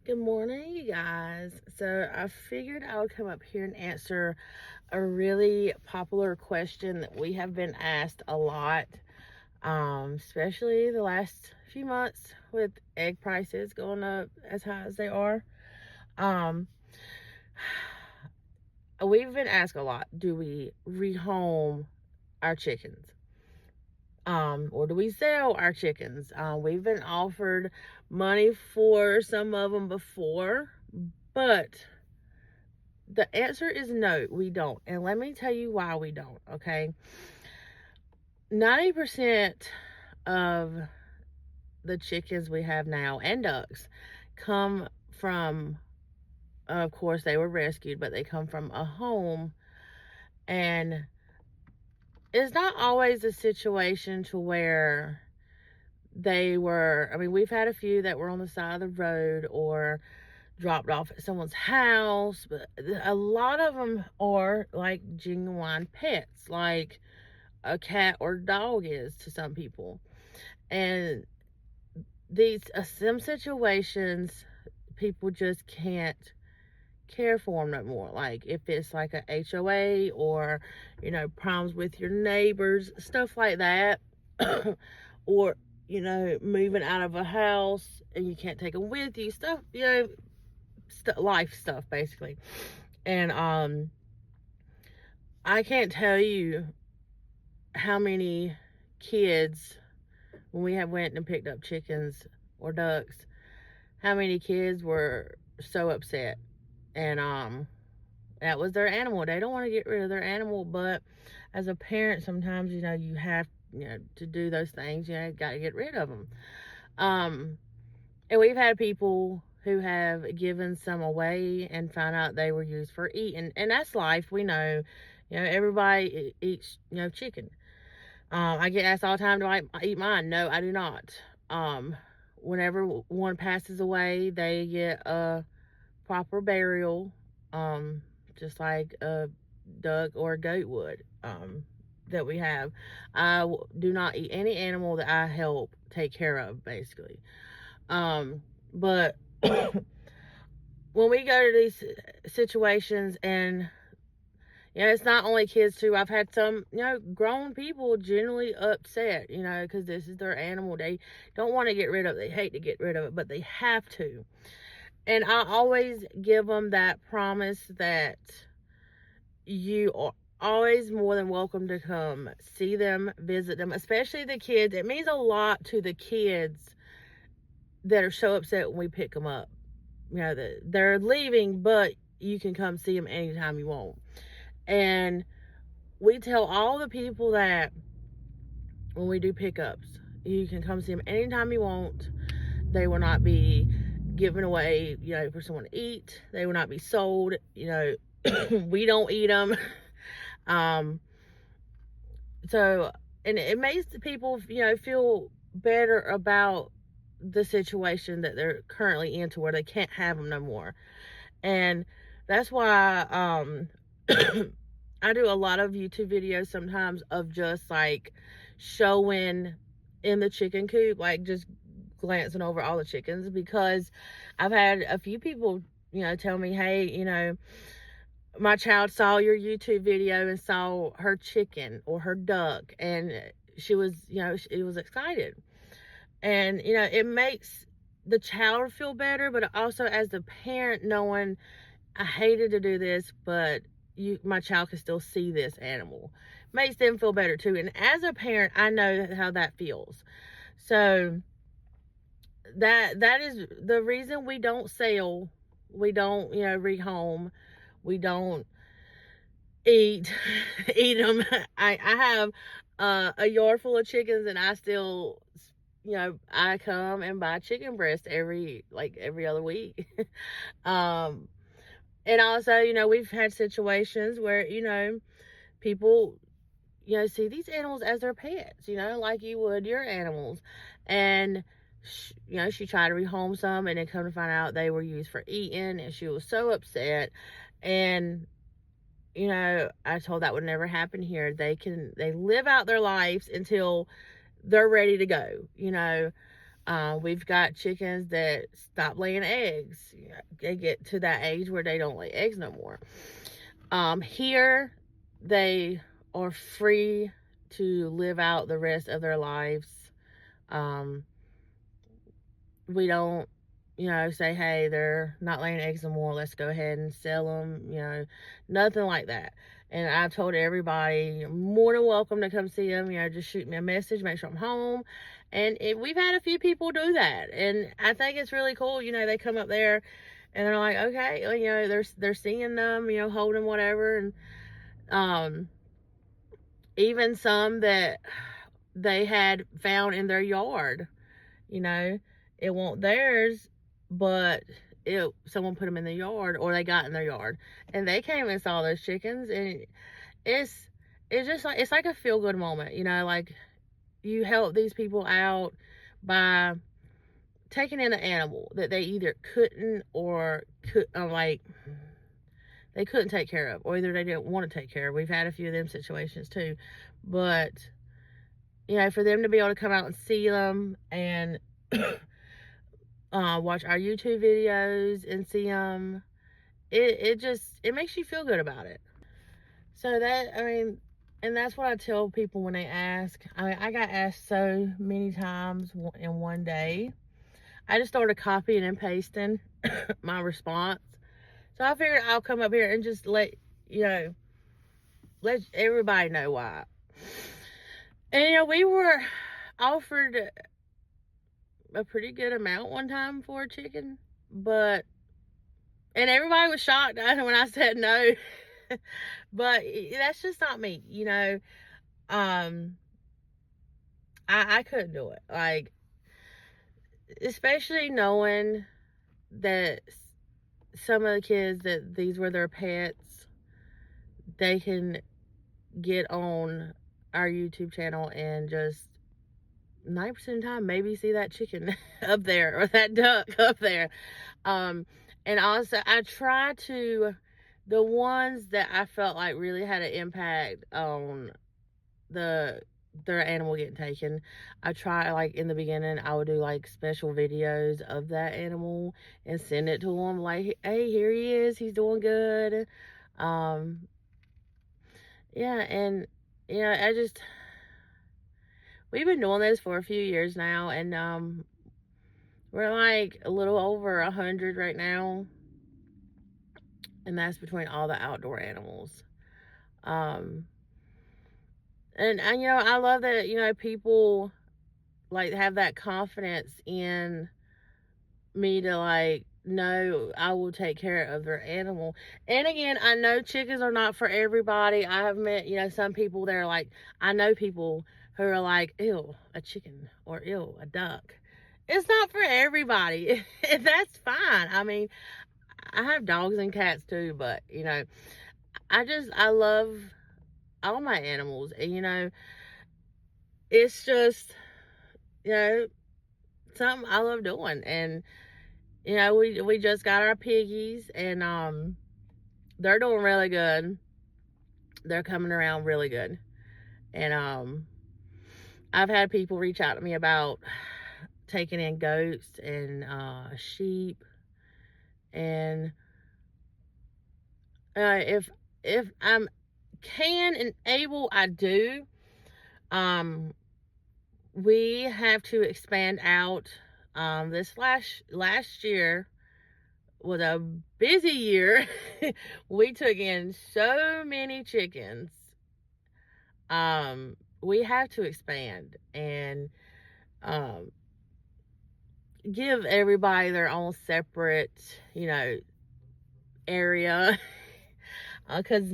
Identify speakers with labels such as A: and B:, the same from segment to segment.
A: Good morning, you guys. So I figured I would come up here and answer a really popular question that we have been asked a lot, especially the last few months with egg prices going up as high as they are. Um, we've been asked a lot, do we rehome our chickens? Or do we sell our chickens? We've been offered money for some of them before, but the answer is no, we don't. And let me tell you why we don't, okay? 90% of the chickens we have now and ducks come from, of course, they were rescued, but they come from a home. And it's not always a situation to where we've had a few that were on the side of the road or dropped off at someone's house, but a lot of them are like genuine pets, like a cat or dog is to some people. And these some situations, people just can't care for them no more. Like if it's like a HOA or problems with your neighbors, stuff like that, or moving out of a house and you can't take them with you, stuff, life stuff basically. And I can't tell you how many kids, when we have went and picked up chickens or ducks, how many kids were so upset. And that was their animal. They don't want to get rid of their animal, but as a parent, sometimes you have to do those things. Got to get rid of them. And we've had people who have given some away and found out they were used for eating, and that's life. We know, everybody eats chicken. I get asked all the time, do I eat mine? No, I do not. Whenever one passes away, they get a proper burial, just like a duck or a goat would, that we have. I do not eat any animal that I help take care of, basically. But when we go to these situations, and it's not only kids too. I've had some, grown people generally upset, because this is their animal. They don't want to get rid of it. They hate to get rid of it, but they have to. And I always give them that promise that you are always more than welcome to come see them, visit them, especially the kids. It means a lot to the kids that are so upset when we pick them up. They're leaving, but you can come see them anytime you want. And we tell all the people that when we do pickups, you can come see them anytime you want. They will not be given away, for someone to eat. They will not be sold. We don't eat them. So, and it makes the people, feel better about the situation that they're currently in, to where they can't have them no more. And that's why I do a lot of YouTube videos sometimes of just like showing in the chicken coop, like just glancing over all the chickens, because I've had a few people, tell me, hey, my child saw your YouTube video and saw her chicken or her duck, and she was, she was excited. And, it makes the child feel better, but also as the parent, knowing I hated to do this, but my child can still see this animal, makes them feel better too. And as a parent, I know how that feels. So that is the reason we don't sell, we don't rehome, we don't eat them. I have a yard full of chickens, and I still, I come and buy chicken breast every other week. um and also, we've had situations where, people, see these animals as their pets, like you would your animals. And, she tried to rehome some, and then come to find out they were used for eating, and she was so upset. And, I told that would never happen here. They live out their lives until they're ready to go, We've got chickens that stop laying eggs. They get to that age where they don't lay eggs no more. Here, they are free to live out the rest of their lives. Um, we don't, say, hey, they're not laying eggs no more, let's go ahead and sell them, nothing like that. And I've told everybody, you're more than welcome to come see them, just shoot me a message, make sure I'm home. And we've had a few people do that, and I think it's really cool. They come up there and they're like, okay, they're seeing them, holding whatever. And even some that they had found in their yard, it wasn't theirs, but someone put them in the yard, or they got in their yard, and they came and saw those chickens. And it's just like, it's like a feel good moment, like you help these people out by taking in an animal that they either couldn't or they couldn't take care of, or either they didn't want to take care of. We've had a few of them situations too, but for them to be able to come out and see them and watch our YouTube videos and see them, it makes you feel good about it. So and that's what I tell people when they ask. I got asked so many times in one day. I just started copying and pasting my response. So I figured I'll come up here and just let everybody know why. And we were offered a pretty good amount one time for a chicken, and everybody was shocked when I said no. But that's just not me, I couldn't do it. Like, especially knowing that some of the kids, that these were their pets, they can get on our YouTube channel and just 90% of the time maybe see that chicken up there, or that duck up there. And also I try to, the ones that I felt like really had an impact on their animal getting taken, I try, like, in the beginning, I would do like special videos of that animal and send it to them, like, hey, here he is, he's doing good. Yeah. And we've been doing this for a few years now, and we're like a little over 100 right now, and that's between all the outdoor animals. And I love that, people like have that confidence in me to, like, know I will take care of their animal. And again, I know chickens are not for everybody. I have met, some people that are like, I know people who are like, ew, a chicken, or ew, a duck. It's not for everybody. That's fine. I mean, I have dogs and cats too, but I love all my animals. And it's just, something I love doing. And we just got our piggies, and they're doing really good. They're coming around really good. And I've had people reach out to me about taking in goats and sheep. And if I'm can and able, I do. We have to expand out. This last year was a busy year. We took in so many chickens. We have to expand and give everybody their own separate, area. Because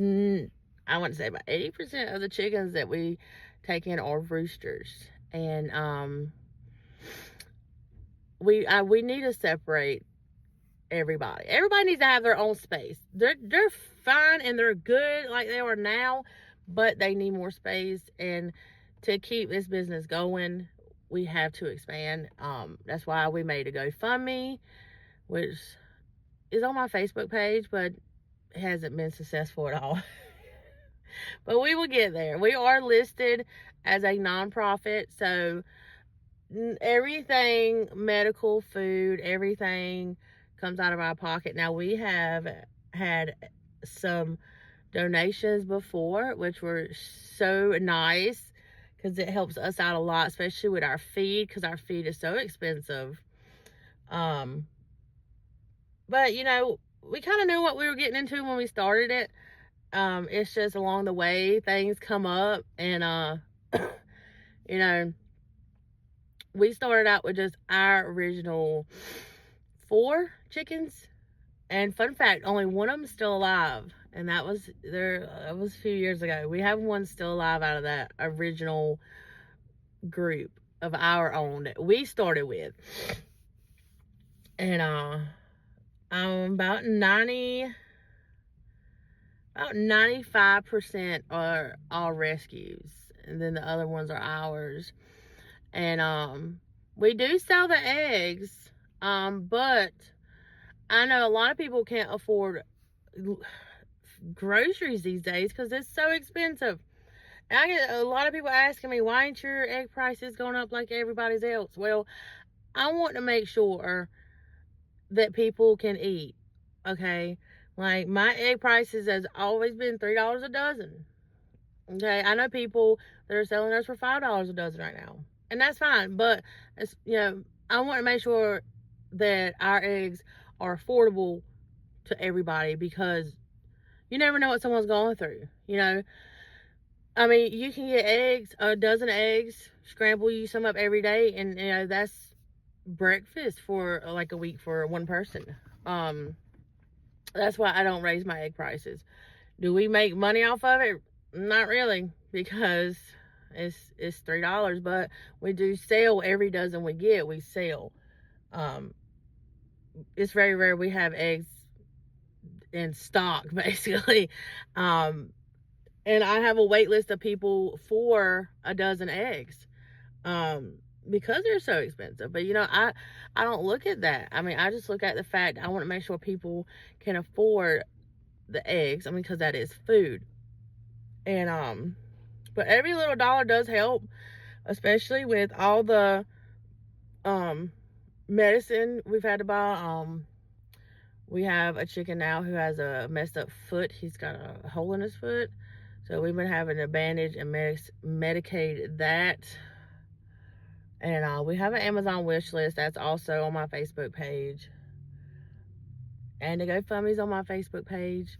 A: I want to say about 80% of the chickens that we take in are roosters. And we need to separate everybody. Everybody needs to have their own space. They're fine and they're good like they are now, but they need more space. And to keep this business going, we have to expand. That's why we made a GoFundMe, which is on my Facebook page, but it hasn't been successful at all. But we will get there. We are listed as a nonprofit, so everything, medical, food, everything comes out of our pocket. Now, we have had some donations before, which were so nice because it helps us out a lot, especially with our feed, because our feed is so expensive. But you know, we kind of knew what we were getting into when we started it. It's just along the way things come up, and you know, we started out with just our original 4 chickens. And fun fact, only one of them is still alive. And that was a few years ago. We have one still alive out of that original group of our own that we started with. And about 95% are all rescues. And then the other ones are ours. And we do sell the eggs. But I know a lot of people can't afford groceries these days because it's so expensive. And I get a lot of people asking me, why ain't your egg prices going up like everybody's else? Well, I want to make sure that people can eat, okay? Like, my egg prices has always been $3 a dozen, okay? I know people that are selling those for $5 a dozen right now, and that's fine, but it's, you know, I want to make sure that our eggs are affordable to everybody, because you never know what someone's going through, you know. I mean, you can get eggs, a dozen eggs, scramble you some up every day, and you know, that's breakfast for like a week for one person. That's why I don't raise my egg prices. Do we make money off of it? Not really, because it's $3, but we do sell every dozen we get. We sell. It's very rare we have eggs in stock, basically. And I have a wait list of people for a dozen eggs, because they're so expensive. But you know, I don't look at that. I mean, I just look at the fact I want to make sure people can afford the eggs. I mean, because that is food. And but every little dollar does help, especially with all the medicine we've had to buy. We have a chicken now who has a messed up foot. He's got a hole in his foot. So we've been having to bandage and medicate that. And we have an Amazon wish list that's also on my Facebook page. And the GoFundMe's on my Facebook page.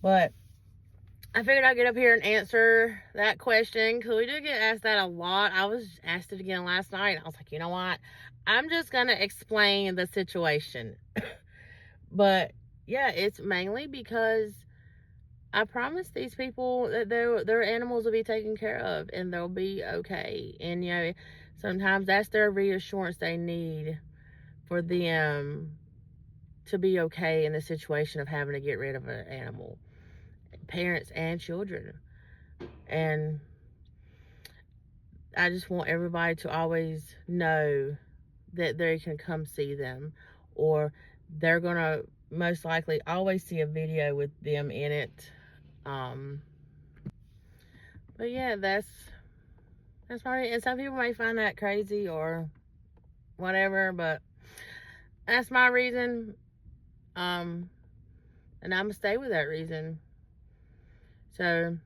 A: But I figured I'd get up here and answer that question, because we do get asked that a lot. I was asked it again last night. I was like, you know what? I'm just going to explain the situation. But yeah, it's mainly because I promised these people that their animals will be taken care of and they'll be okay. And you know, sometimes that's their reassurance they need for them to be okay in the situation of having to get rid of an animal, parents and children. And I just want everybody to always know that they can come see them, or they're gonna most likely always see a video with them in it. But yeah, that's probably, and some people may find that crazy or whatever, but that's my reason. And I'm gonna stay with that reason. So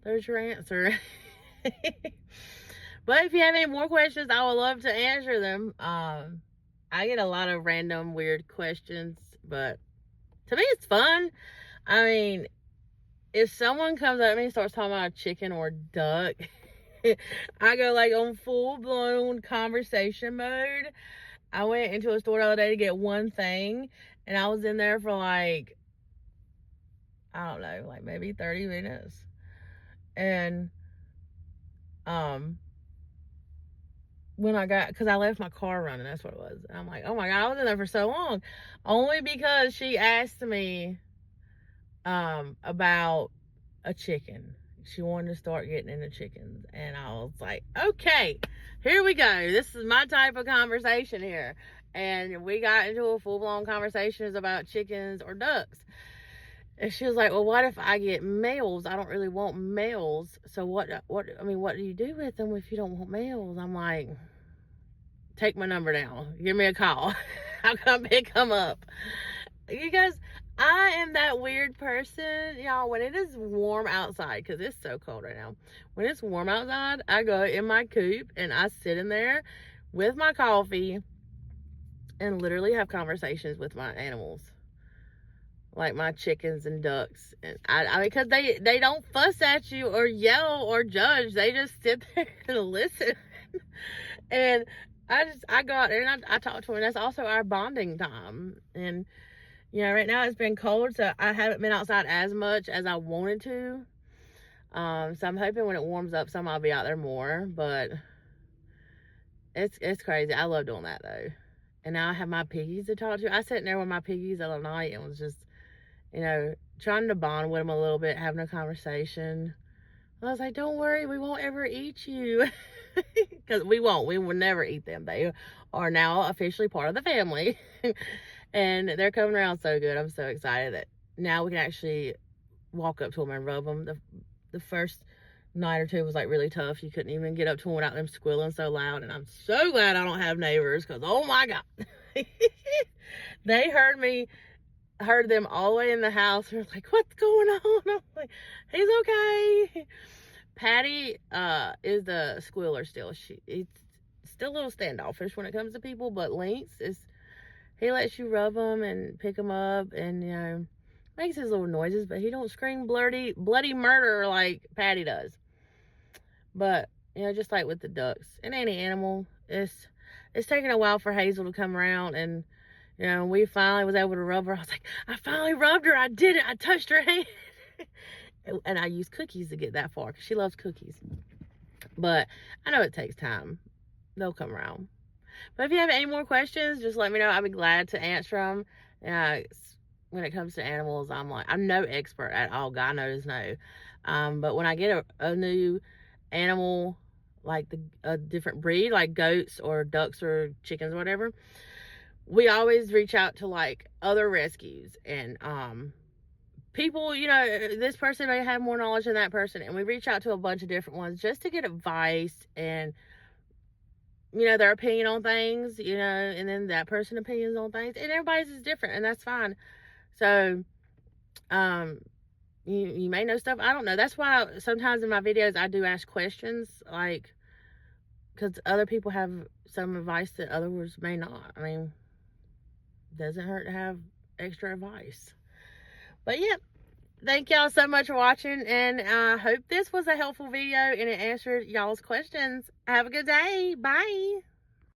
A: there's your answer. But if you have any more questions, I would love to answer them. I get a lot of random weird questions, but to me it's fun. I mean, if someone comes up to me and starts talking about a chicken or duck, I go like on full-blown conversation mode. I went into a store the other day to get one thing, and I was in there for like, I don't know, like maybe 30 minutes. And when I got, because I left my car running, that's what it was. And I'm like, oh my God, I was in there for so long. Only because she asked me about a chicken. She wanted to start getting into chickens. And I was like, okay, here we go. This is my type of conversation here. And we got into a full-blown conversation about chickens or ducks. And she was like, well, what if I get males? I don't really want males. So what do you do with them if you don't want males? I'm like, take my number down. Give me a call. I'll come pick them up. You guys, I am that weird person, y'all. When it is warm outside, because it's so cold right now. When it's warm outside, I go in my coop and I sit in there with my coffee and literally have conversations with my animals. Like my chickens and ducks. And I mean, because they don't fuss at you or yell or judge. They just sit there and listen. And I go out there and I talk to them. That's also our bonding time. And, you know, right now it's been cold, so I haven't been outside as much as I wanted to. So I'm hoping when it warms up, some I'll be out there more. But it's crazy. I love doing that, though. And now I have my piggies to talk to. I sat in there with my piggies the other night and was just, you know, trying to bond with them a little bit, having a conversation. I was like, don't worry, we won't ever eat you. Because we won't. We will never eat them. They are now officially part of the family. And they're coming around so good. I'm so excited that now we can actually walk up to them and rub them. The first night or two was like really tough. You couldn't even get up to them without them squealing so loud. And I'm so glad I don't have neighbors, because oh my God. They heard them all the way in the house. They're like, what's going on? I'm like, he's okay. Patty is the squealer still. He's still a little standoffish when it comes to people, but Lynx he lets you rub him and pick him up, and, you know, makes his little noises, but he don't scream bloody murder like Patty does. But, you know, just like with the ducks and any animal, it's taking a while for Hazel to come around, and, you know, we finally was able to rub her. I was like, I finally rubbed her. I did it. I touched her hand. And I used cookies to get that far, because she loves cookies. But I know it takes time. They'll come around. But if you have any more questions, just let me know. I'd be glad to answer them. When it comes to animals, I'm no expert at all. God knows no. But when I get a new animal, like a different breed, like goats or ducks or chickens or whatever, we always reach out to like other rescues and people, you know, this person may have more knowledge than that person, and we reach out to a bunch of different ones just to get advice and, you know, their opinion on things, you know, and then that person's opinions on things, and everybody's is different, and that's fine. So you may know stuff I don't know. That's why sometimes in my videos I do ask questions, like, because other people have some advice that others may not. I mean, doesn't hurt to have extra advice. But yeah, thank y'all so much for watching, and I hope this was a helpful video and it answered y'all's questions. Have a good day. Bye.